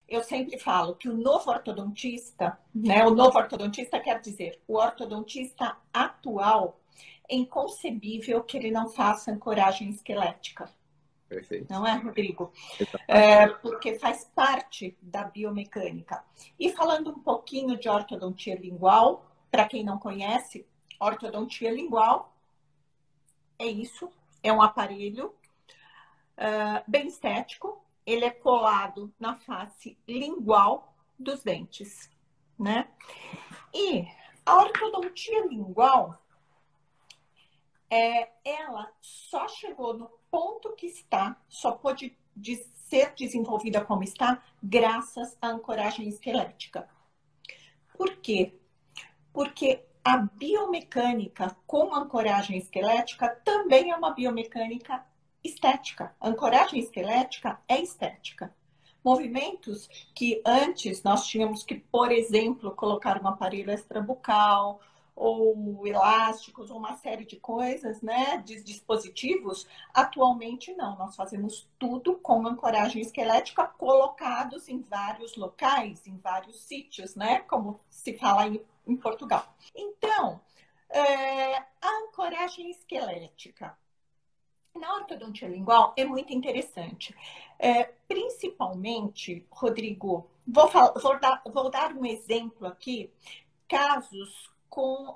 Eu sempre falo que o novo ortodontista, né? O novo ortodontista quer dizer o ortodontista atual, é inconcebível que ele não faça ancoragem esquelética. Perfeito. Não é, Rodrigo? Exatamente. Porque faz parte da biomecânica. E falando um pouquinho de ortodontia lingual, para quem não conhece, ortodontia lingual é isso, é um aparelho bem estético, ele é colado na face lingual dos dentes, né? E a ortodontia lingual, ela só chegou no ponto que está, só pôde ser desenvolvida como está, graças à ancoragem esquelética. Por quê? Porque a biomecânica com ancoragem esquelética também é uma biomecânica estética. A ancoragem esquelética é estética. Movimentos que antes nós tínhamos que, por exemplo, colocar um aparelho extrabucal ou elásticos, ou uma série de coisas, né, de dispositivos, atualmente não. Nós fazemos tudo com ancoragem esquelética colocados em vários locais, em vários sítios, né, como se fala em Portugal. Então, a ancoragem esquelética na ortodontia lingual é muito interessante. Principalmente, Rodrigo, vou dar um exemplo aqui, casos com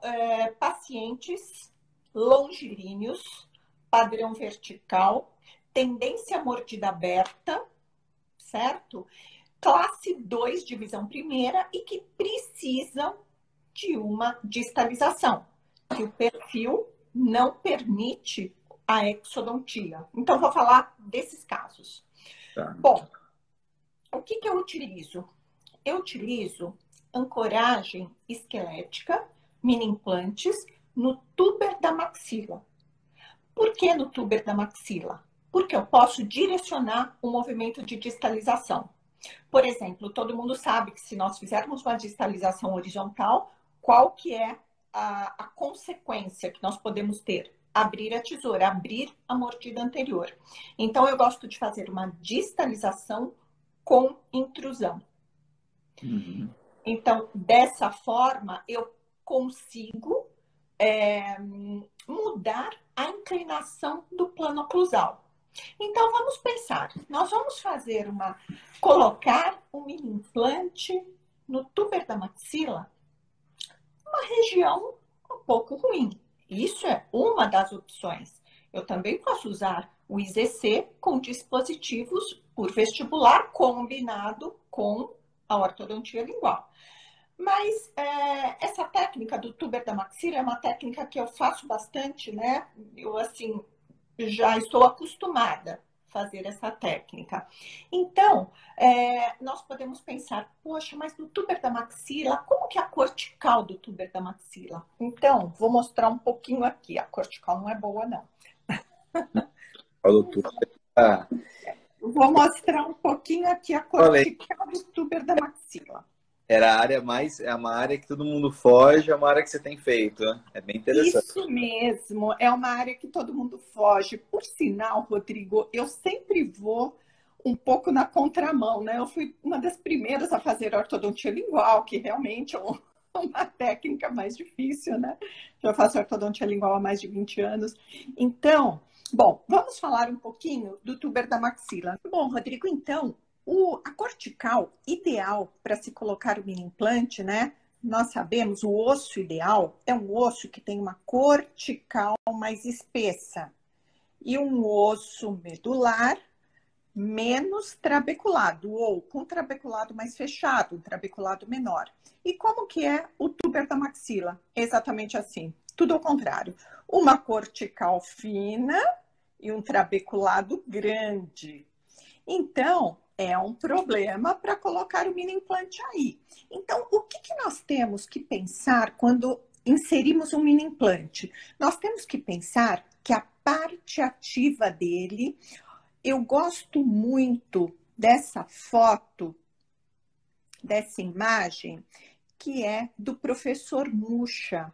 pacientes longilíneos, padrão vertical, tendência mordida aberta, certo? Classe 2, divisão primeira, e que precisam de uma distalização, que o perfil não permite a exodontia. Então, vou falar desses casos. Tá. Bom, o que eu utilizo? Eu utilizo ancoragem esquelética, mini implantes, no tuber da maxila. Por que no tuber da maxila? Porque eu posso direcionar o movimento de distalização. Por exemplo, todo mundo sabe que se nós fizermos uma distalização horizontal, qual que é a consequência que nós podemos ter? Abrir a tesoura, abrir a mordida anterior. Então, eu gosto de fazer uma distalização com intrusão. Uhum. Então, dessa forma, eu consigo mudar a inclinação do plano oclusal. Então, vamos pensar. Nós vamos colocar um mini implante no tuber da maxila, uma região um pouco ruim. Isso é uma das opções. Eu também posso usar o IZC com dispositivos por vestibular combinado com a ortodontia lingual. Mas essa técnica do tuber da maxila é uma técnica que eu faço bastante, né? Eu, assim, já estou acostumada a fazer essa técnica. Então, nós podemos pensar, poxa, mas no tuber da maxila, como que é a cortical do tuber da maxila? Então, vou mostrar um pouquinho aqui. A cortical não é boa, não. Falou tudo. Ah, Vou mostrar um pouquinho aqui a falei. cortical do tuber da maxila. Era a área mais, é uma área que todo mundo foge, é uma área que você tem feito, né? É bem interessante. Isso mesmo, é uma área que todo mundo foge. Por sinal, Rodrigo, eu sempre vou um pouco na contramão, né? Eu fui uma das primeiras a fazer ortodontia lingual, que realmente é uma técnica mais difícil, né? Já faço ortodontia lingual há mais de 20 anos. Então, bom, vamos falar um pouquinho do tuber da maxila. Bom, Rodrigo, então, a cortical ideal para se colocar o mini implante, né? Nós sabemos, o osso ideal é um osso que tem uma cortical mais espessa e um osso medular menos trabeculado, ou com trabeculado mais fechado, um trabeculado menor. E como que é o tuber da maxila? Exatamente assim, tudo ao contrário. Uma cortical fina e um trabeculado grande. Então, é um problema para colocar o mini implante aí. Então, o que nós temos que pensar quando inserimos um mini implante? Nós temos que pensar que a parte ativa dele, eu gosto muito dessa foto, dessa imagem, que é do professor Mucha.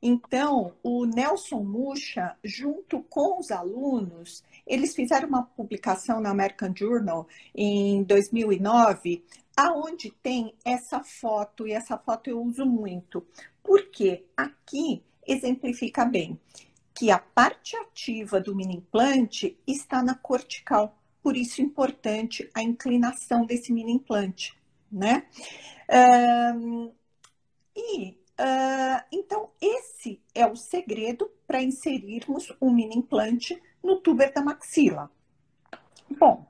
Então, o Nelson Mucha, junto com os alunos, eles fizeram uma publicação na American Journal em 2009, aonde tem essa foto, e essa foto eu uso muito, porque aqui exemplifica bem que a parte ativa do mini implante está na cortical, por isso é importante a inclinação desse mini implante, né? Então, esse é o segredo para inserirmos um mini implante no tuber da maxila. Bom,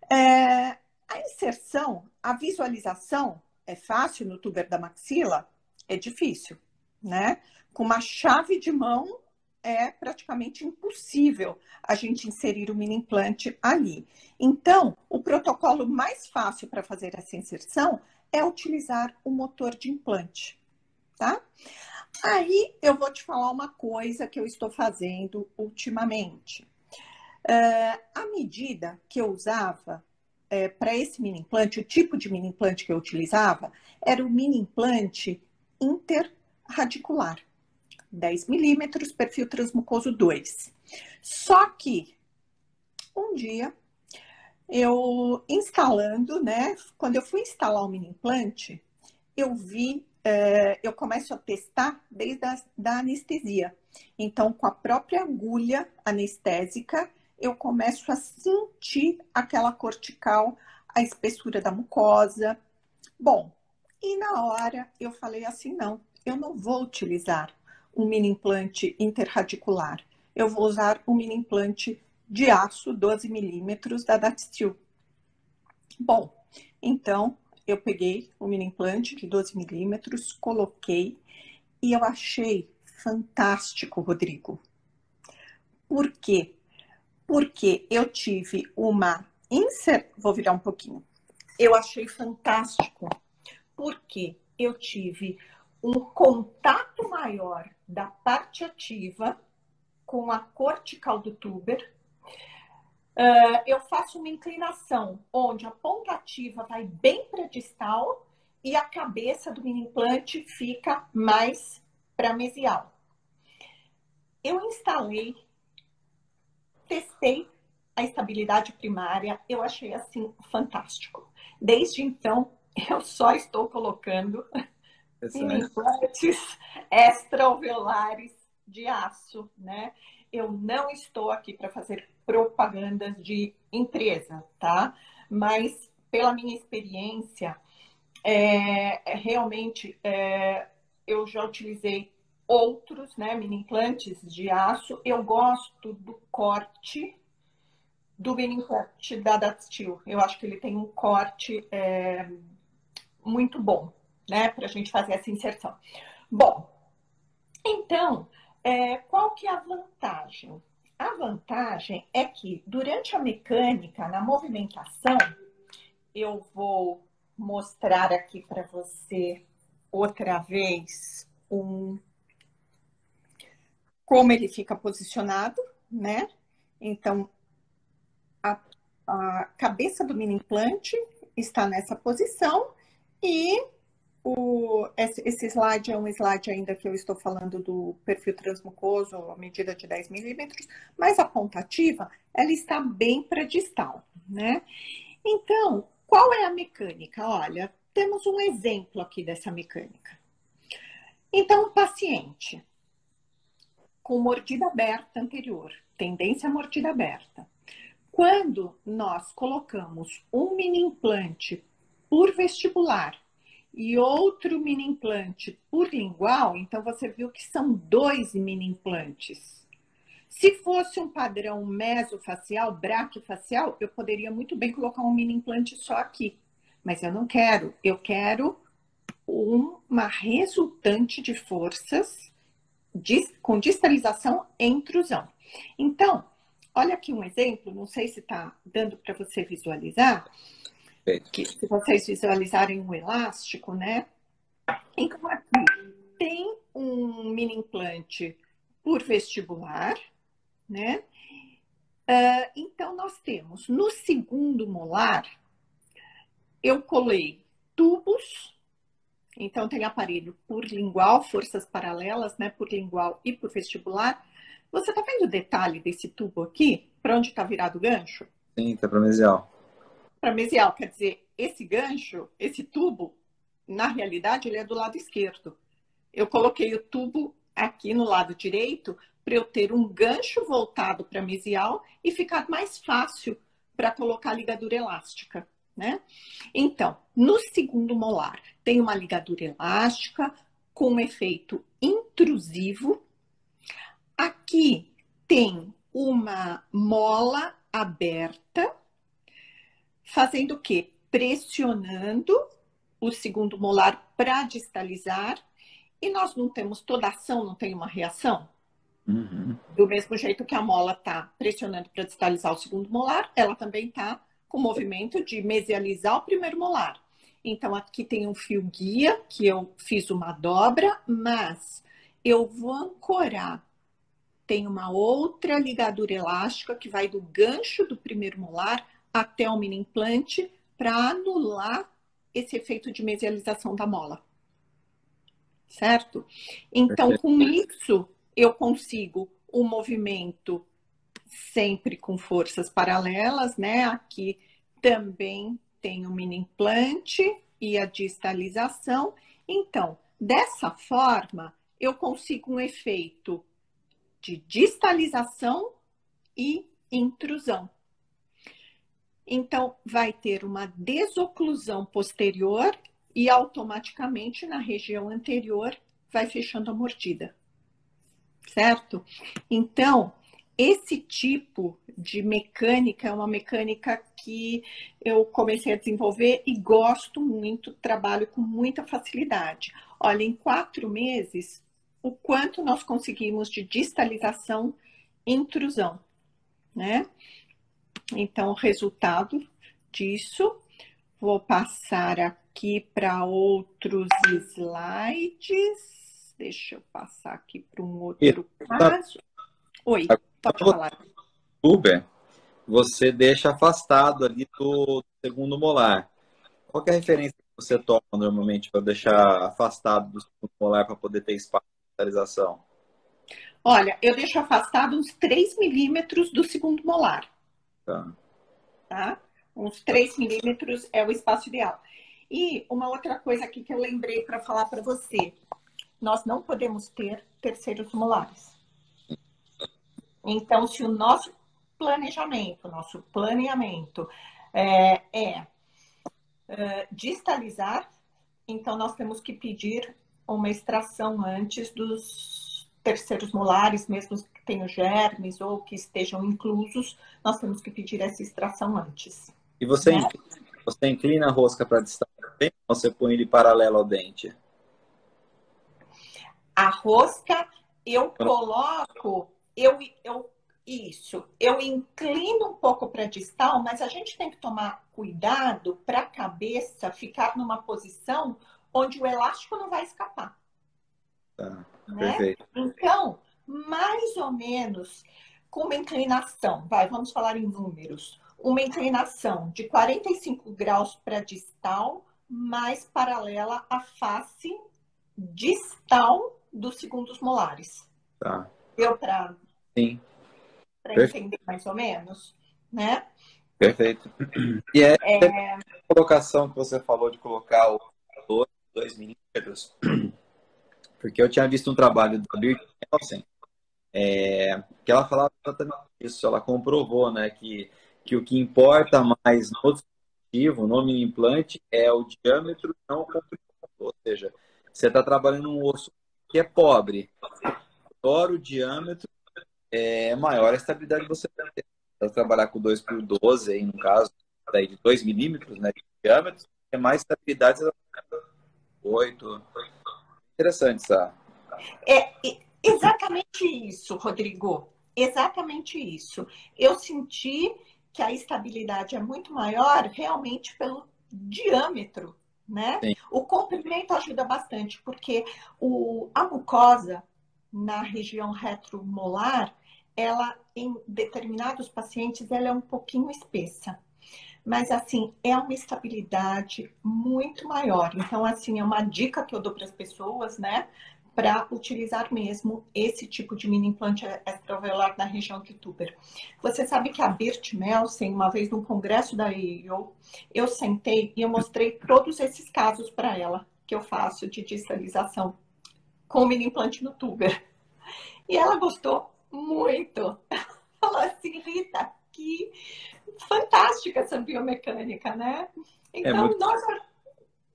a inserção, a visualização é fácil no tuber da maxila? É difícil, né? Com uma chave de mão é praticamente impossível a gente inserir o mini implante ali. Então, o protocolo mais fácil para fazer essa inserção é utilizar o motor de implante, tá? Aí eu vou te falar uma coisa que eu estou fazendo ultimamente. A medida que eu usava para esse mini implante, o tipo de mini implante que eu utilizava, era o mini implante interradicular. 10 milímetros, perfil transmucoso 2. Só que um dia eu instalando, né? Quando eu fui instalar o mini implante, eu vi, eu começo a testar desde da anestesia. Então, com a própria agulha anestésica, eu começo a sentir aquela cortical, a espessura da mucosa. Bom, e na hora eu falei assim, não, eu não vou utilizar um mini implante interradicular. Eu vou usar um mini implante de aço 12 milímetros da Daxtil. Bom, então eu peguei o mini implante de 12 milímetros, coloquei e eu achei fantástico, Rodrigo. Por quê? Porque eu tive uma Vou virar um pouquinho. Eu achei fantástico porque eu tive um contato maior da parte ativa com a cortical do tuber. Eu faço uma inclinação onde a ponta ativa vai bem para distal e a cabeça do mini implante fica mais para mesial. Eu instalei, testei a estabilidade primária, eu achei assim fantástico. Desde então, eu só estou colocando mini implantes extra-alveolares de aço, né? Eu não estou aqui para fazer propagandas de empresa, tá? Mas pela minha experiência, realmente eu já utilizei outros, né, mini implantes de aço. Eu gosto do corte do mini implante da Daxtil. Eu acho que ele tem um corte muito bom, né, para a gente fazer essa inserção. Bom, então, qual que é a vantagem? A vantagem é que durante a mecânica, na movimentação, eu vou mostrar aqui para você outra vez como ele fica posicionado, né? Então, a cabeça do mini implante está nessa posição e esse slide é um slide ainda que eu estou falando do perfil transmucoso, a medida de 10 milímetros, mas a ponta ativa, ela está bem para distal, né? Então, qual é a mecânica? Olha, temos um exemplo aqui dessa mecânica. Então, o paciente com mordida aberta anterior, tendência à mordida aberta. Quando nós colocamos um mini implante por vestibular e outro mini implante por lingual, então você viu que são 2 mini implantes. Se fosse um padrão mesofacial, braquiofacial, eu poderia muito bem colocar um mini implante só aqui. Mas eu não quero. Eu quero uma resultante de forças com distalização e intrusão. Então, olha aqui um exemplo, não sei se está dando para você visualizar. Que, se vocês visualizarem um elástico, né? Então, aqui tem um mini implante por vestibular, né? Então, nós temos no segundo molar, eu colei tubos, então tem aparelho por lingual, forças paralelas, né? Por lingual e por vestibular. Você está vendo o detalhe desse tubo aqui? Para onde está virado o gancho? Sim, tá mesial. Para mesial, quer dizer, esse gancho, esse tubo, na realidade, ele é do lado esquerdo. Eu coloquei o tubo aqui no lado direito para eu ter um gancho voltado para mesial e ficar mais fácil para colocar a ligadura elástica, né? Então, no segundo molar, tem uma ligadura elástica com um efeito intrusivo. Aqui tem uma mola aberta, fazendo o quê? Pressionando o segundo molar para distalizar. E nós não temos toda ação, não tem uma reação? Uhum. Do mesmo jeito que a mola está pressionando para distalizar o segundo molar, ela também está com o movimento de mesializar o primeiro molar. Então, aqui tem um fio guia, que eu fiz uma dobra, mas eu vou ancorar. Tem uma outra ligadura elástica que vai do gancho do primeiro molar até o mini implante para anular esse efeito de mesialização da mola. Certo? Então, com isso, eu consigo o movimento sempre com forças paralelas, né? Aqui também tem o mini implante e a distalização. Então, dessa forma, eu consigo um efeito de distalização e intrusão. Então, vai ter uma desoclusão posterior e automaticamente na região anterior vai fechando a mordida, certo? Então, esse tipo de mecânica é uma mecânica que eu comecei a desenvolver e gosto muito, trabalho com muita facilidade. Olha, em 4 meses, o quanto nós conseguimos de distalização e intrusão, né? Então, o resultado disso, vou passar aqui para outros slides. Deixa eu passar aqui para um outro caso. Oi, pode falar. Uber, você deixa afastado ali do segundo molar. Qual que é a referência que você toma normalmente para deixar afastado do segundo molar para poder ter espaço de cristalização? Olha, eu deixo afastado uns 3 milímetros do segundo molar. Tá? Uns 3 milímetros é o espaço ideal. E uma outra coisa aqui que eu lembrei para falar para você. Nós não podemos ter terceiros molares. Então, se o nosso planeamento é distalizar, então nós temos que pedir uma extração antes dos terceiros molares, mesmo que tenham germes ou que estejam inclusos, nós temos que pedir essa extração antes. E você, né? Você inclina a rosca para distalizar ou você põe ele paralelo ao dente? A rosca, eu coloco, eu inclino um pouco para distal, mas a gente tem que tomar cuidado para a cabeça ficar numa posição onde o elástico não vai escapar. Tá, né? Perfeito. Então, mais ou menos com uma inclinação, vamos falar em números, uma inclinação de 45 graus para distal, mais paralela à face distal dos segundos molares. Tá. Deu para entender mais ou menos, né? Perfeito. E a colocação que você falou de colocar o 2 milímetros, porque eu tinha visto um trabalho da Birgit Nielsen, que ela falava exatamente isso, ela comprovou, né, que o que importa mais no dispositivo, no mini implante, é o diâmetro, não o comprimento. Ou seja, você está trabalhando um osso que é pobre, maior o diâmetro, maior a estabilidade que você vai ter. Para trabalhar com 2x12, aí, no caso, daí de 2 milímetros, né, de diâmetro, é mais estabilidade, 8. Interessante, Sá. Exatamente isso, Rodrigo. Exatamente isso. Eu senti que a estabilidade é muito maior realmente pelo diâmetro, né? Sim. O comprimento ajuda bastante, porque a mucosa na região retromolar, ela, em determinados pacientes, ela é um pouquinho espessa. Mas, assim, é uma estabilidade muito maior. Então, assim, é uma dica que eu dou para as pessoas, né? para utilizar mesmo esse tipo de mini implante extraovular na região do túber. Você sabe que a Birgit Melsen, uma vez num congresso da EIO, eu sentei e eu mostrei todos esses casos para ela, que eu faço de distalização com mini implante no túber. E ela gostou muito. Falou assim, Rita, que fantástica essa biomecânica, né? Então,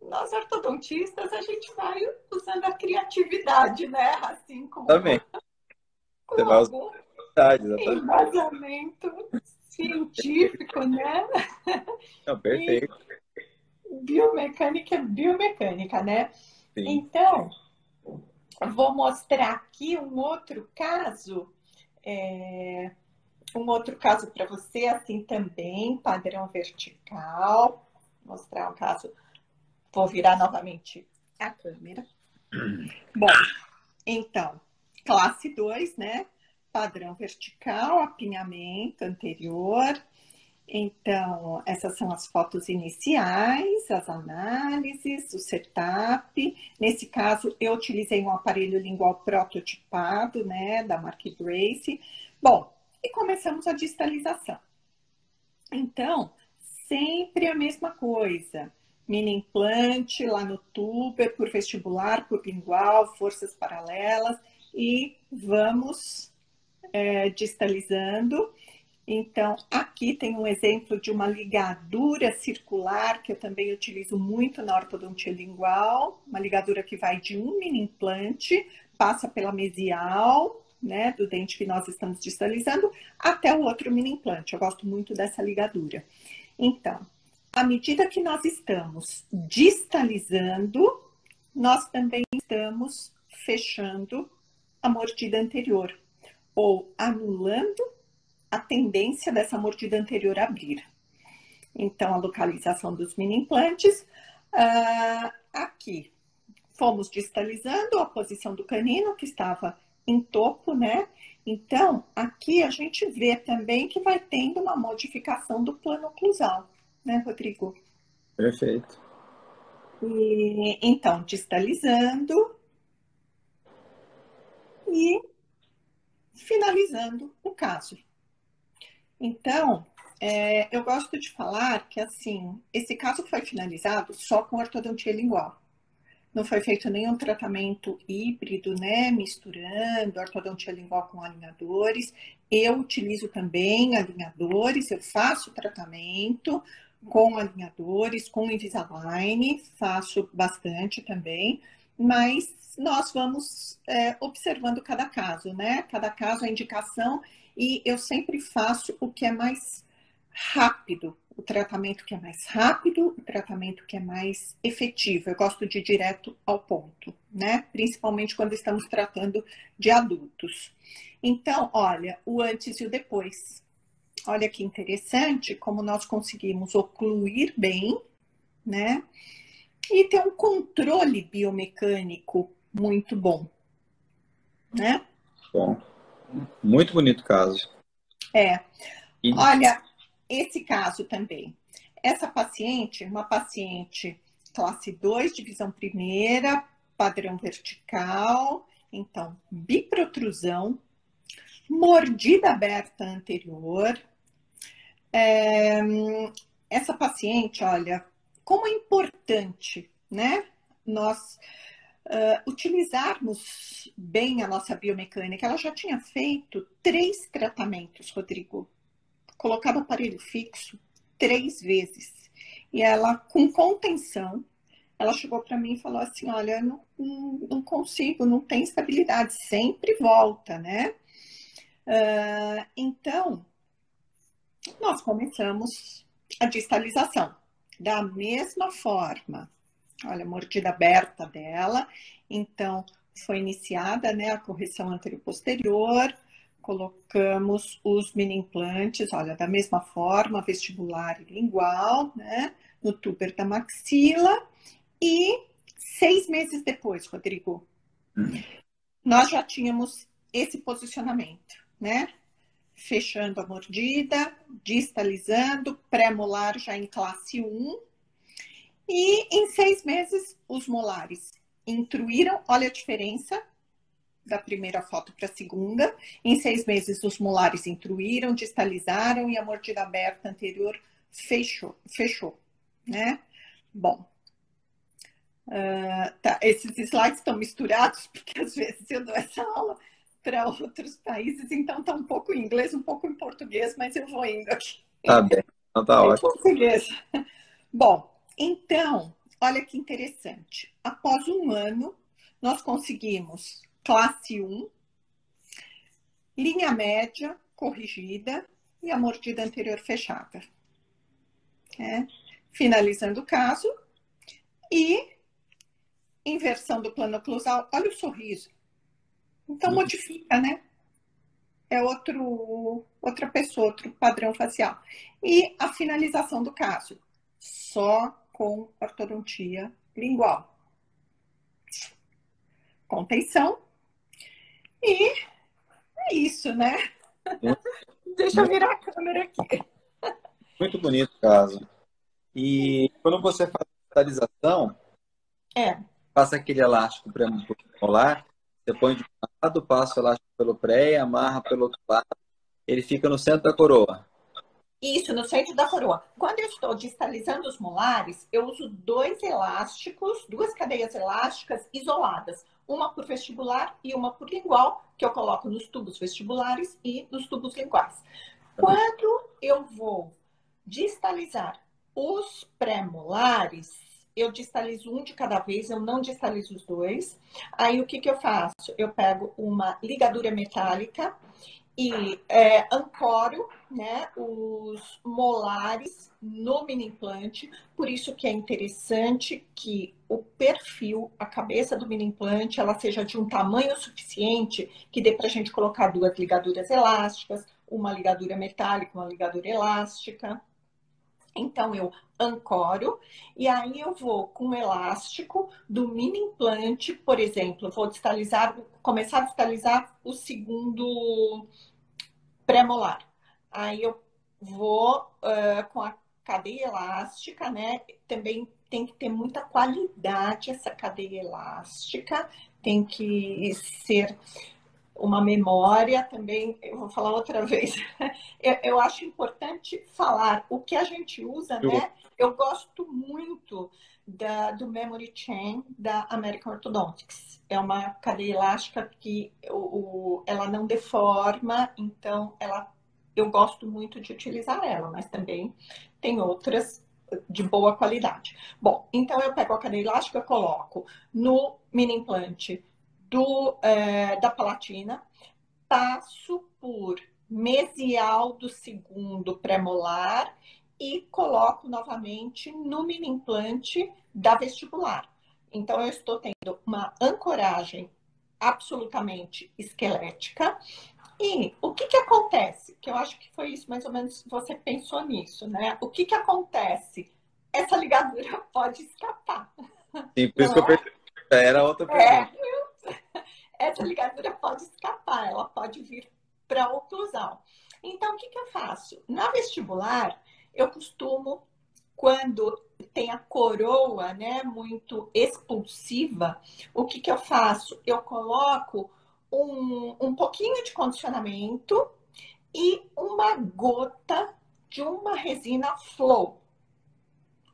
nós ortodontistas, a gente vai usando a criatividade, né? Assim como Também. com algum embasamento científico, né? Não, perfeito. E biomecânica é biomecânica, né? Sim. Então, vou mostrar aqui um outro caso. Um outro caso para você, assim também, padrão vertical. Vou mostrar um caso. Vou virar novamente a câmera. Bom, então, classe 2, né? Padrão vertical, apinhamento anterior. Então, essas são as fotos iniciais, as análises, o setup. Nesse caso, eu utilizei um aparelho lingual prototipado, né, da marca Brace. Bom, e começamos a distalização. Então, sempre a mesma coisa. Mini implante lá no túber, por vestibular, por lingual, forças paralelas. E vamos distalizando. Então, aqui tem um exemplo de uma ligadura circular, que eu também utilizo muito na ortodontia lingual. Uma ligadura que vai de um mini implante, passa pela mesial, né, do dente que nós estamos distalizando, até o outro mini implante. Eu gosto muito dessa ligadura. Então, à medida que nós estamos distalizando, nós também estamos fechando a mordida anterior, ou anulando a tendência dessa mordida anterior a abrir. Então, a localização dos mini implantes. Aqui, fomos distalizando a posição do canino, que estava em topo, né? Então, aqui a gente vê também que vai tendo uma modificação do plano oclusal, né, Rodrigo? Perfeito. E, então, distalizando e finalizando o caso. Então, eu gosto de falar que, assim, esse caso foi finalizado só com ortodontia lingual. Não foi feito nenhum tratamento híbrido, né, misturando ortodontia lingual com alinhadores. Eu utilizo também alinhadores, eu faço tratamento com alinhadores, com Invisalign, faço bastante também, mas nós vamos observando cada caso, né? Cada caso a indicação, e eu sempre faço o que é mais rápido, o tratamento que é mais rápido, o tratamento que é mais efetivo. Eu gosto de ir direto ao ponto, né? Principalmente quando estamos tratando de adultos. Então, olha, o antes e o depois. Olha que interessante como nós conseguimos ocluir bem, né? E ter um controle biomecânico muito bom, né? Bom, muito bonito caso. Olha, esse caso também. Essa paciente, uma paciente classe 2, divisão primeira, padrão vertical, então, biprotrusão, mordida aberta anterior. Essa paciente, olha, como é importante, né? Nós utilizarmos bem a nossa biomecânica. Ela já tinha feito 3 tratamentos, Rodrigo. Colocado aparelho fixo 3 vezes. E ela, com contenção, ela chegou para mim e falou assim, olha, não consigo, não tem estabilidade, sempre volta, né? Então, nós começamos a distalização. Da mesma forma, olha, a mordida aberta dela. Então, foi iniciada, né, a correção anterior-posterior, colocamos os mini implantes, olha, da mesma forma, vestibular e lingual, né, no túber da maxila. E 6 meses depois, Rodrigo, nós já tínhamos esse posicionamento, né? Fechando a mordida, distalizando, pré-molar já em classe 1. E em 6 meses, os molares intruíram, olha a diferença da primeira foto para a segunda. Em 6 meses, os molares intruíram, distalizaram e a mordida aberta anterior fechou, né? Bom, tá, esses slides estão misturados, porque às vezes eu dou essa aula para outros países, então tá um pouco em inglês, um pouco em português, mas eu vou indo aqui. Tá bem, então tá Em ótimo. português. Bom, então, olha que interessante. Após um ano, nós conseguimos classe 1, linha média corrigida e a mordida anterior fechada. Finalizando o caso e inversão do plano oclusal. Olha o sorriso. Então, modifica, né? É outra pessoa, outro padrão facial. E a finalização do caso, só com ortodontia lingual. Contenção. E é isso, né? Deixa eu virar a câmera aqui. Muito bonito o caso. E quando você faz a digitalização, passa aquele elástico pré-molar, você põe de um lado, passa o elástico pelo pré e amarra pelo outro lado, ele fica no centro da coroa. Isso, no centro da coroa. Quando eu estou distalizando os molares, eu uso 2 elásticos, 2 cadeias elásticas isoladas. Uma por vestibular e uma por lingual, que eu coloco nos tubos vestibulares e nos tubos linguais. Quando eu vou distalizar os pré-molares, eu distalizo um de cada vez, eu não distalizo os 2. Aí o que eu faço? Eu pego uma ligadura metálica e ancoro, né, os molares no mini implante. Por isso que é interessante que o perfil, a cabeça do mini implante, ela seja de um tamanho suficiente que dê para a gente colocar 2 ligaduras elásticas, uma ligadura metálica, uma ligadura elástica. Então, eu ancoro e aí eu vou com o elástico do mini implante, por exemplo, vou começar a distalizar o segundo pré-molar. Aí eu vou com a cadeia elástica, né? Também tem que ter muita qualidade essa cadeia elástica, tem que ser uma memória também, eu vou falar outra vez. Eu acho importante falar o que a gente usa, né? Eu gosto muito do Memory Chain da American Orthodontics. É uma cadeia elástica que ela não deforma, então eu gosto muito de utilizar ela, mas também tem outras de boa qualidade. Bom, então eu pego a cadeia elástica, coloco no mini implante da palatina, passo por mesial do segundo pré-molar e coloco novamente no mini implante da vestibular. Então, eu estou tendo uma ancoragem absolutamente esquelética. E o que acontece? Que eu acho que foi isso, mais ou menos, você pensou nisso, né? O que acontece? Essa ligadura pode escapar. Sim, por isso que eu perguntei. Era outra pergunta. Essa ligadura pode escapar, ela pode vir para a oclusal. Então, o que eu faço? Na vestibular, eu costumo, quando tem a coroa, né, muito expulsiva, o que eu faço? Eu coloco um pouquinho de condicionamento e uma gota de uma resina Flow.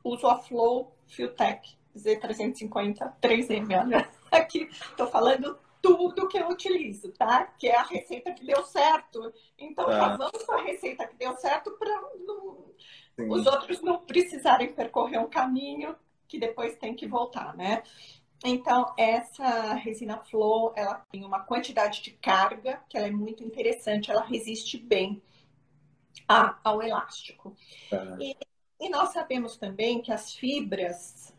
Uso a Flow Filtech Z350 3M, olha aqui, estou falando tudo que eu utilizo, tá? Que é a receita que deu certo. Então, já vamos com a receita que deu certo para os outros não precisarem percorrer um caminho que depois tem que voltar, né? Então, essa resina Flow, ela tem uma quantidade de carga que ela é muito interessante, ela resiste bem ao elástico. E nós sabemos também que as fibras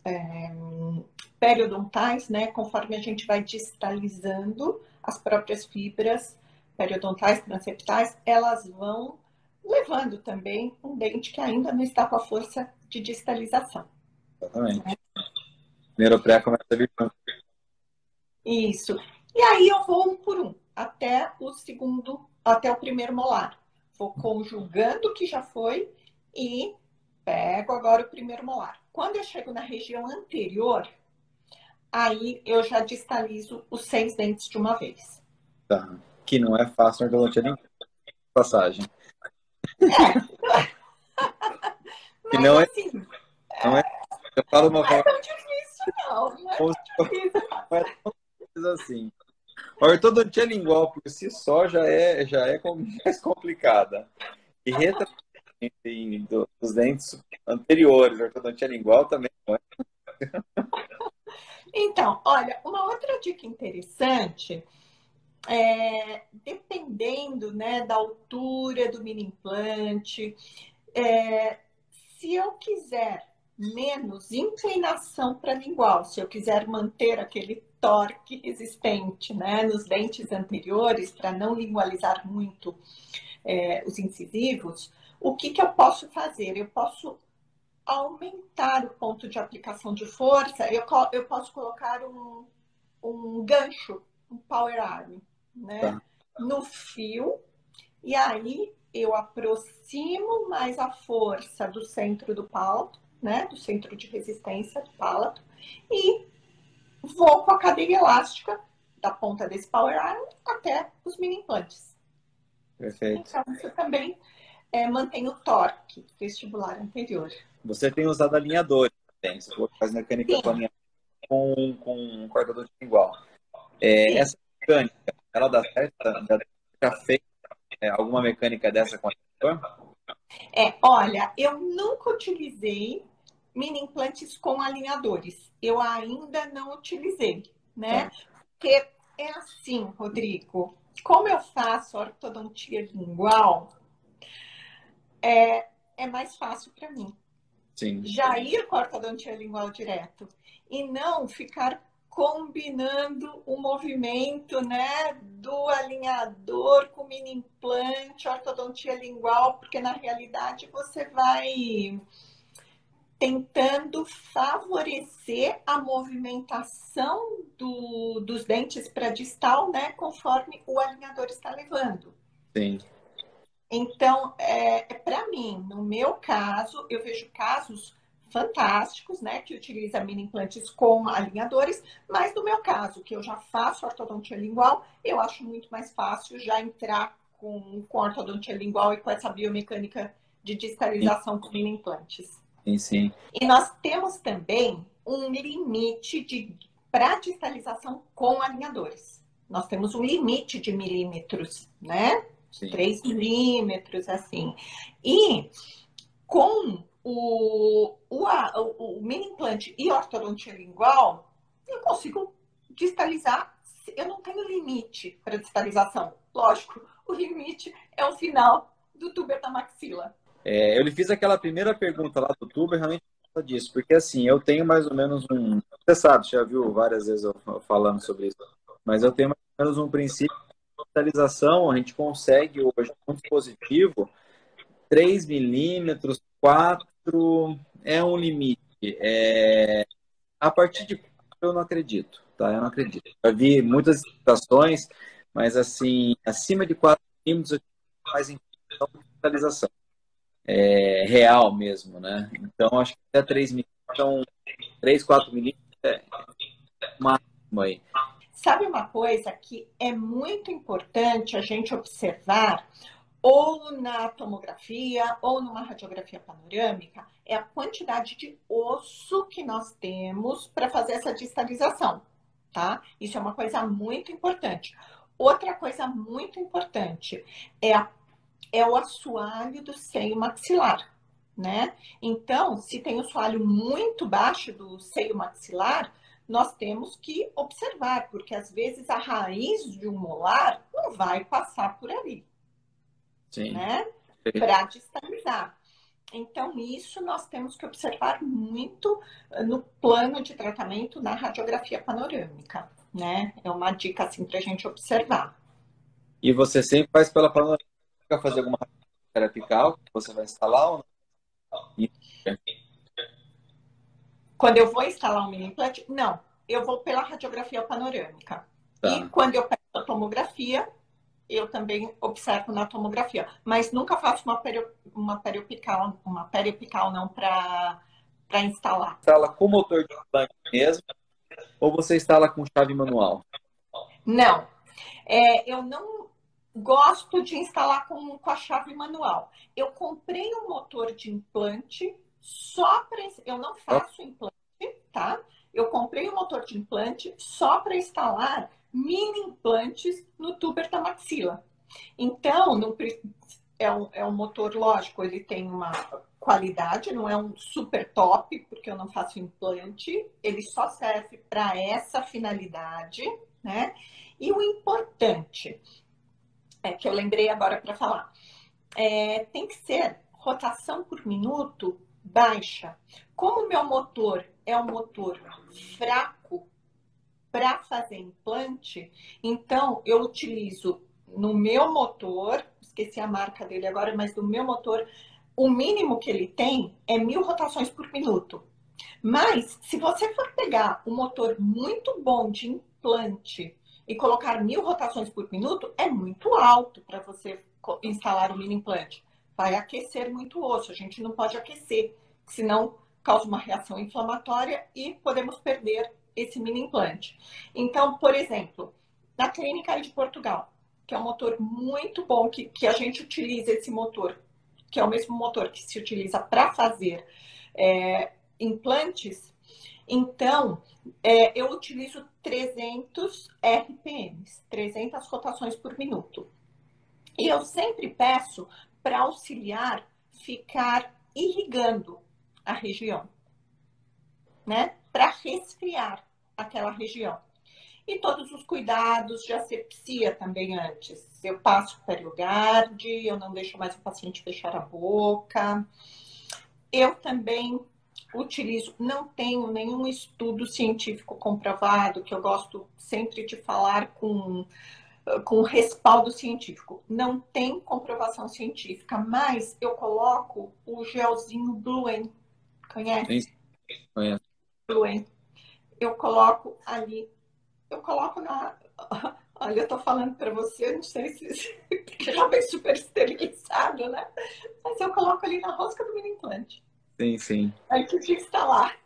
periodontais, né, conforme a gente vai distalizando as próprias fibras periodontais, transeptais, elas vão levando também um dente que ainda não está com a força de distalização. Exatamente. Primeiro pré começa a vir. Isso. E aí eu vou um por um, até o primeiro molar. Vou conjugando o que já foi e pego agora o primeiro molar. Quando eu chego na região anterior, aí eu já distalizo os 6 dentes de uma vez. Tá. Que não é fácil na ortodontia nem passagem. Que Mas não é, assim, não é. Eu falo uma não é forma tão difícil, não. Não é como tão se difícil. não é tão simples assim. A ortodontia lingual por si só já é mais complicada. E retratamento dos dentes anteriores, a ortodontia lingual também não é. Então, olha, uma outra dica interessante dependendo, né, da altura do mini implante, se eu quiser menos inclinação para lingual, se eu quiser manter aquele torque resistente, né, nos dentes anteriores, para não lingualizar muito os incisivos, o que eu posso fazer? Eu posso aumentar o ponto de aplicação de força, eu posso colocar um gancho, um power arm, né, Tá. no fio, e aí eu aproximo mais a força do centro do palato, né, do centro de resistência do palato, e vou com a cadeia elástica da ponta desse power arm até os mini implantes. Perfeito. Então, isso também mantém o torque vestibular anterior. Você tem usado alinhadores também. Você falou que faz mecânica com Sim, alinhador com um cortador de lingual. É, sim. essa mecânica, ela dá certo? Já fez alguma mecânica dessa com alinhador? Olha, eu nunca utilizei mini implantes com alinhadores. Eu ainda não utilizei, né? Tá. Porque é assim, Rodrigo, como eu faço ortodontia lingual, é mais fácil para mim Sim. já ir com a ortodontia lingual direto e não ficar combinando o movimento, né, do alinhador com mini implante, ortodontia lingual, porque na realidade você vai tentando favorecer a movimentação dos dentes para distal, né, conforme o alinhador está levando. Sim. Então, para mim, no meu caso, eu vejo casos fantásticos, né, que utiliza mini implantes com alinhadores, mas no meu caso, que eu já faço ortodontia lingual, eu acho muito mais fácil já entrar com ortodontia lingual e com essa biomecânica de Sim, distalização com mini implantes. sim, sim. E nós temos também um limite para distalização com alinhadores. Nós temos um limite de milímetros, né? Sim. 3 milímetros, assim. E com o mini implante e ortodontia lingual, eu consigo distalizar. Eu não tenho limite para distalização. Lógico, o limite é o final do tuber da maxila. Eu lhe fiz aquela primeira pergunta lá do tubo, realmente por causa disso, porque assim, eu tenho mais ou menos um. Você sabe, já viu várias vezes eu falando sobre isso, mas eu tenho mais ou menos um princípio de digitalização, a gente consegue hoje um dispositivo 3 milímetros, 4 é um limite. A partir de 4 eu não acredito, tá? Eu não acredito. Já vi muitas situações, mas assim, acima de 4 milímetros eu tenho mais indicação de digitalização. Real mesmo, né? Então, acho que até 3 milímetros, então, 3, 4 milímetros é o máximo aí. Sabe uma coisa que é muito importante a gente observar, ou na tomografia, ou numa radiografia panorâmica, é a quantidade de osso que nós temos para fazer essa distalização, tá? Isso é uma coisa muito importante. Outra coisa muito importante é o assoalho do seio maxilar, né? Então, se tem o assoalho muito baixo do seio maxilar, nós temos que observar, porque às vezes a raiz de um molar não vai passar por ali, Sim. né? Para distalizar. Então, isso nós temos que observar muito no plano de tratamento na radiografia panorâmica, né? É uma dica assim para a gente observar. E você sempre faz pela panorâmica fazer alguma terapia que você vai instalar ou não? E- Quando eu vou instalar um mini implante, não, eu vou pela radiografia panorâmica. E Tá. quando eu pego a tomografia, eu também observo na tomografia, mas nunca faço uma periopical não para instalar. Instala com motor de implante mesmo, ou você instala com chave manual? Não, eu não gosto de instalar com a chave manual. Eu comprei um motor de implante só para... Eu não faço implante, tá? Eu comprei um motor de implante só para instalar mini implantes no tuber da maxila. Então, não, é um motor, lógico, ele tem uma qualidade, não é um super top, porque eu não faço implante, ele só serve para essa finalidade, né? E o importante, que eu lembrei agora para falar, tem que ser rotação por minuto baixa. Como o meu motor é um motor fraco para fazer implante, então eu utilizo no meu motor, esqueci a marca dele agora, mas no meu motor, o mínimo que ele tem é 1.000 rotações por minuto. Mas, se você for pegar um motor muito bom de implante e colocar 1.000 rotações por minuto, é muito alto para você instalar o mini implante. Vai aquecer muito o osso. A gente não pode aquecer, senão causa uma reação inflamatória e podemos perder esse mini implante. Então, por exemplo, na clínica de Portugal, que é um motor muito bom, que a gente utiliza esse motor, que é o mesmo motor que se utiliza para fazer implantes, então eu utilizo 300 RPMs, 300 rotações por minuto. E eu sempre peço para auxiliar ficar irrigando a região, né? Para resfriar aquela região. E todos os cuidados de asepsia também antes. Eu passo PerioGard, eu não deixo mais o paciente fechar a boca. Eu também utilizo, não tenho nenhum estudo científico comprovado, que eu gosto sempre de falar com respaldo científico. Não tem comprovação científica, mas eu coloco o gelzinho Bluen. Conhece? Sim, conheço. Bluen. Eu coloco ali, eu coloco na... Olha, eu tô falando para você, não sei se... porque já vem super esterilizado, né? Mas eu coloco ali na rosca do mini implante. Sim, sim. Aí que fica instalar.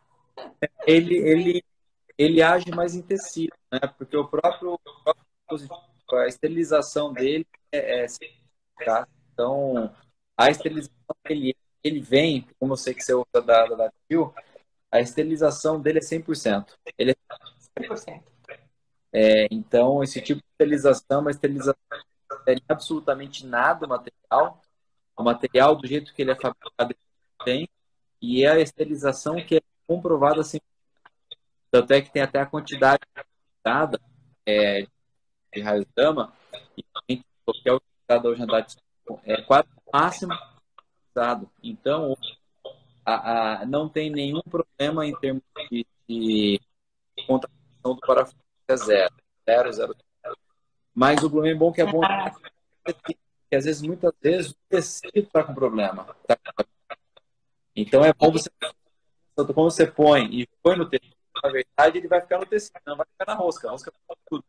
Ele age mais em tecido, né? Porque o próprio dispositivo, a esterilização dele é tá? Então, a esterilização ele vem, como eu sei que você usa da Tio, a esterilização dele é 100%. Ele 100%. então, esse tipo de esterilização é uma esterilização que não tem absolutamente nada o material do jeito que ele é fabricado tem, e é a esterilização que é comprovada assim, tanto é que tem até a quantidade dada de raios gama, e que é utilizado hoje na Dati, é quase o máximo utilizado. Então, não tem nenhum problema em termos de contração do parafuso, é zero. Zero, zero. Mas o Blumen bom que é bom, que às vezes, muitas vezes, o tecido está com problema. Tá? Então, é bom você, quando você põe e põe no tecido, na verdade, ele vai ficar no tecido, não vai ficar na rosca. A rosca fica tudo.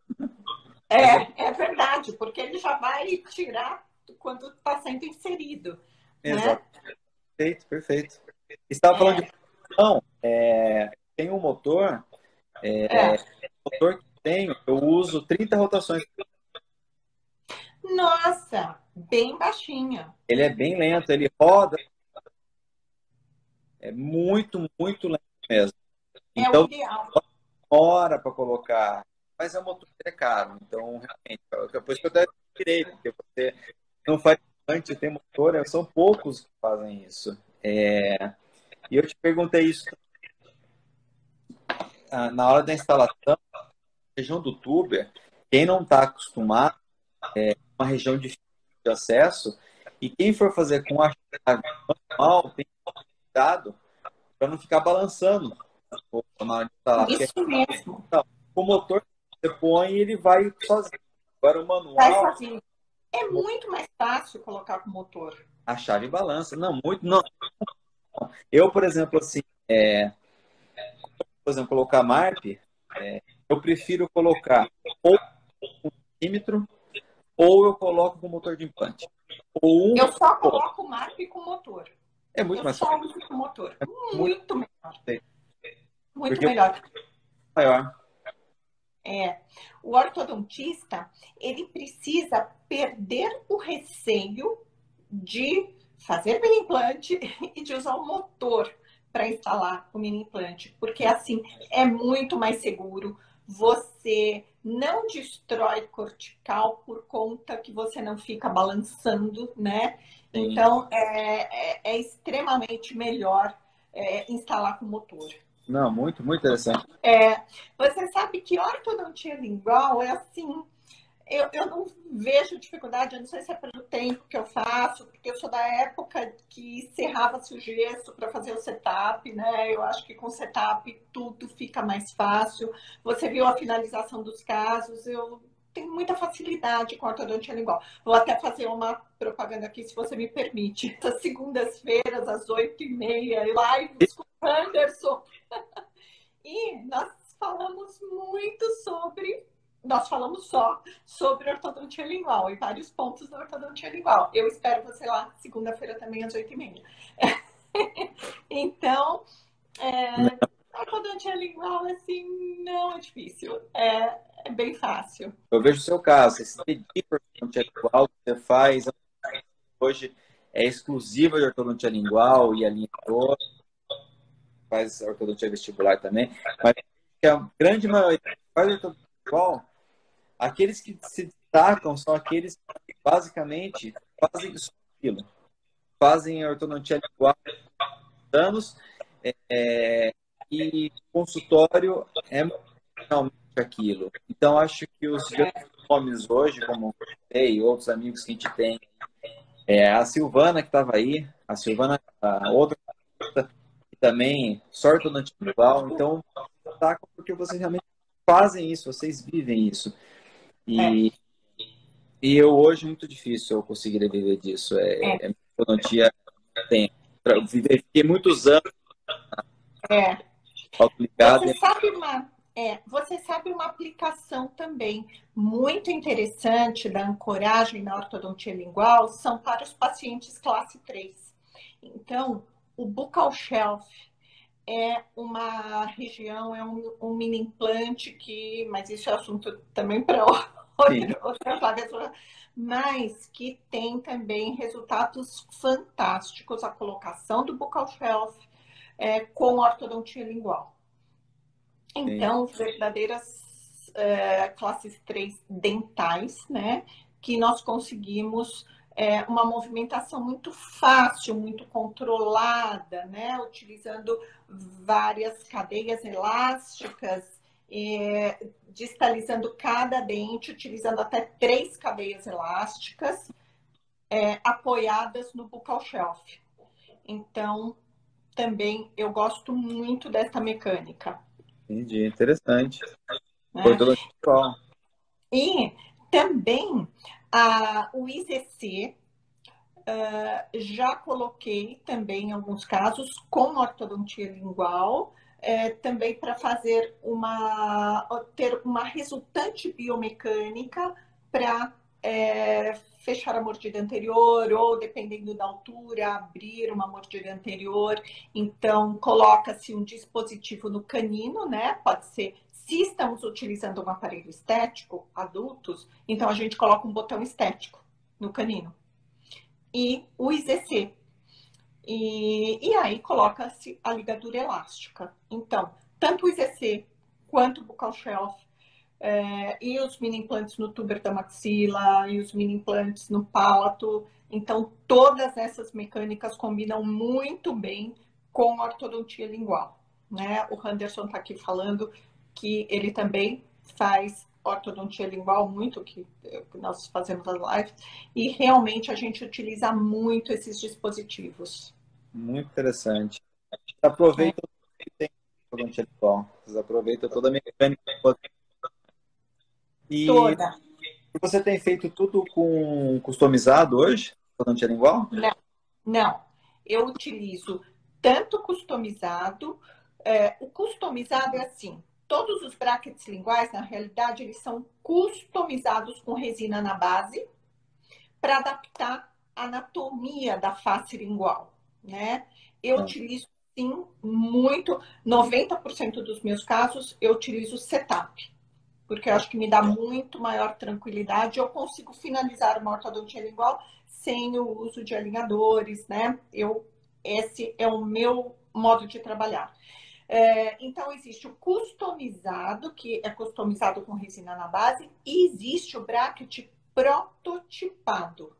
É verdade, porque ele já vai tirar quando está sendo inserido. Exato. Né? Perfeito, perfeito. Você estava falando de produção, tem um motor, motor que tenho, eu uso 30 rotações. Nossa, bem baixinha. Ele é bem lento, ele roda, é muito, muito lento mesmo. É o Então, ideal. hora para colocar, mas é um motor que é caro, então realmente, depois que eu até tirei, porque você não faz antes tem motor, são poucos que fazem isso. E eu te perguntei isso na hora da instalação, região do tuber, quem não está acostumado, uma região difícil de acesso, e quem for fazer com a chave manual, tem que tomar cuidado para não ficar balançando na hora de instalar. Isso Porque, mesmo. não, o motor você põe e ele vai sozinho. Agora o Vai manual, sozinho. É muito mais fácil colocar com motor. a chave balança. Não, muito não. Eu, por exemplo, assim, por exemplo, colocar MARP, eu prefiro colocar ou um milímetro ou eu coloco com motor de implante. Ou Eu só coloco o MARP com motor. é muito Eu mais só fácil. uso com motor. Muito Muito melhor. Muito porque melhor. é maior. O ortodontista, ele precisa perder o receio de fazer mini implante e de usar o motor para instalar o mini implante, porque assim é muito mais seguro. Você não destrói cortical por conta que você não fica balançando, né? Sim. Então é extremamente melhor instalar com motor. Não, muito, muito interessante. Você sabe que ortodontia lingual é assim, eu não vejo dificuldade, eu não sei se é pelo tempo que eu faço, porque eu sou da época que serrava-se o gesso para fazer o setup, né? Eu acho que com setup tudo fica mais fácil. Você viu a finalização dos casos, eu tenho muita facilidade com ortodontia lingual. Vou até fazer uma propaganda aqui, se você me permite. Às segundas-feiras, às 8h30, lives com o Anderson. E nós falamos muito sobre... Nós falamos só sobre ortodontia lingual e vários pontos da ortodontia lingual. Eu espero você lá segunda-feira também às 8h30. Então, ortodontia lingual, assim, não é difícil. É bem fácil. Eu vejo o seu caso. Você se dedica à ortodontia lingual, você faz hoje é exclusiva de ortodontia lingual e alinhador, faz ortodontia vestibular também, mas a grande maioria que faz ortodontia lingual, aqueles que se destacam são aqueles que basicamente fazem só aquilo, fazem ortodontia lingual há anos, e consultório é realmente aquilo. Então, acho que os grandes nomes hoje, como eu e outros amigos que a gente tem, a Silvana que estava aí, a Silvana, a outra que também sorte no igual, então destacam porque vocês realmente fazem isso, vocês vivem isso. E eu hoje muito difícil eu conseguir viver disso. Eu não tinha tempo. Fiquei muitos anos autoligado. Você sabe uma aplicação também muito interessante da ancoragem na ortodontia lingual são para os pacientes classe 3. Então, o buccal shelf é uma região, é um mini implante que, mas isso é assunto também para outra vaga, mas que tem também resultados fantásticos a colocação do buccal shelf com ortodontia lingual. Então, verdadeiras classes 3 dentais, né? Que nós conseguimos uma movimentação muito fácil, muito controlada, né? Utilizando várias cadeias elásticas, distalizando cada dente, utilizando até 3 cadeias elásticas apoiadas no buccal shelf. Então, também eu gosto muito dessa mecânica. Entendi, interessante. Né? E também o ICC já coloquei também em alguns casos com ortodontia lingual, também para fazer ter uma resultante biomecânica para fechar a mordida anterior ou, dependendo da altura, abrir uma mordida anterior. Então, coloca-se um dispositivo no canino, né? Pode ser, se estamos utilizando um aparelho estético, adultos, então a gente coloca um botão estético no canino. E o IZC. E aí coloca-se a ligadura elástica. Então, tanto o IZC quanto o buccal shelf, e os mini implantes no tuber da maxila, e os mini implantes no palato. Então, todas essas mecânicas combinam muito bem com a ortodontia lingual. Né? O Anderson está aqui falando que ele também faz ortodontia lingual, muito que nós fazemos as lives, e realmente a gente utiliza muito esses dispositivos. Muito interessante. Aproveita que tem ortodontia lingual. Vocês aproveitam toda a mecânica. E toda. Você tem feito tudo com customizado hoje? Ortodontia lingual? Não. Eu utilizo tanto customizado. O customizado é assim. Todos os brackets linguais, na realidade, eles são customizados com resina na base para adaptar a anatomia da face lingual, né? Eu utilizo, sim, muito. 90% dos meus casos, eu utilizo setup. porque eu acho que me dá muito maior tranquilidade. Eu consigo finalizar uma ortodontia lingual sem o uso de alinhadores, né? Esse é o meu modo de trabalhar. Então, existe o customizado, que é customizado com resina na base, e existe o bracket prototipado.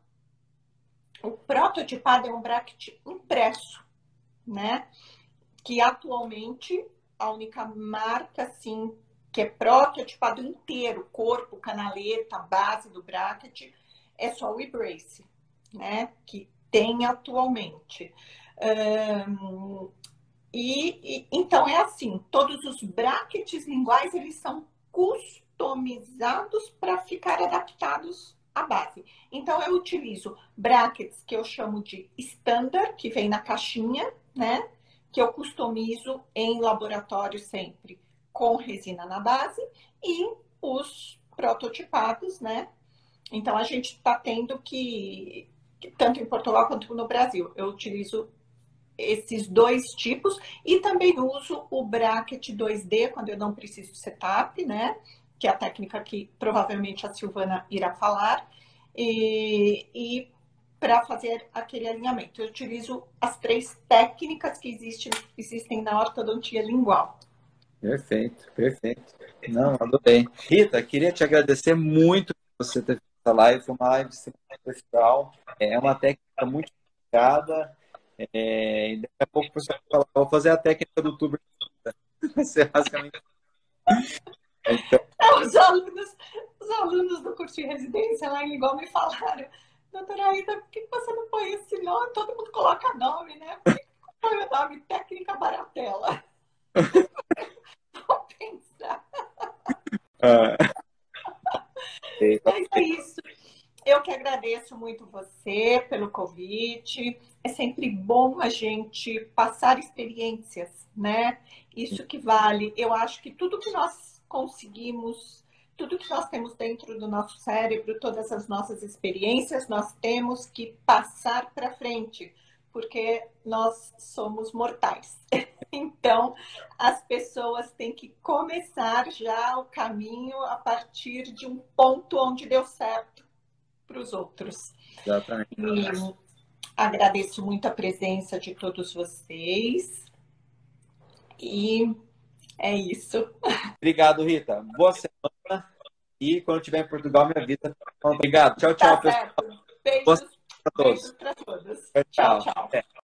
O prototipado é um bracket impresso, né? Que atualmente a única marca, assim, que é prototipado inteiro, corpo, canaleta, base do bracket, é só o Embrace, né? Que tem atualmente. Então é assim, todos os brackets linguais, eles são customizados para ficar adaptados à base. Então eu utilizo brackets que eu chamo de standard, que vem na caixinha, né? Que eu customizo em laboratório sempre com resina na base, e os prototipados, né? Então a gente está tendo que, tanto em Portugal quanto no Brasil, eu utilizo esses dois tipos, e também uso o bracket 2D quando eu não preciso setup, né? Que é a técnica que provavelmente a Silvana irá falar, e para fazer aquele alinhamento. Eu utilizo as 3 técnicas que existem na ortodontia lingual. Perfeito, perfeito. Não, adorei. Rita, queria te agradecer muito por você ter feito essa live. Foi uma live especial. É uma técnica muito complicada. E daqui a pouco o pessoal vai falar, vou fazer a técnica do tuber. Vai ser basicamente. Então, Os alunos do curso de residência lá em Lingual me falaram: doutora Aida, por que você não põe esse nome? Todo mundo coloca nome, né? Por que põe o nome técnica baratela? Vou pensar. Mas é isso. Eu que agradeço muito você pelo convite. É sempre bom a gente passar experiências, né? Isso que vale. Eu acho que tudo que nós conseguimos, tudo que nós temos dentro do nosso cérebro, todas as nossas experiências, nós temos que passar para frente, porque nós somos mortais. Então, as pessoas têm que começar já o caminho a partir de um ponto onde deu certo para os outros. exatamente. E agradeço muito a presença de todos vocês. E é isso. Obrigado, Rita. Boa semana. E quando estiver em Portugal, me avisa. Obrigado. Tchau, tchau, Tá pessoal. certo. Beijos Boa semana para todos. para todos. Tchau, Tchau, tchau. tchau.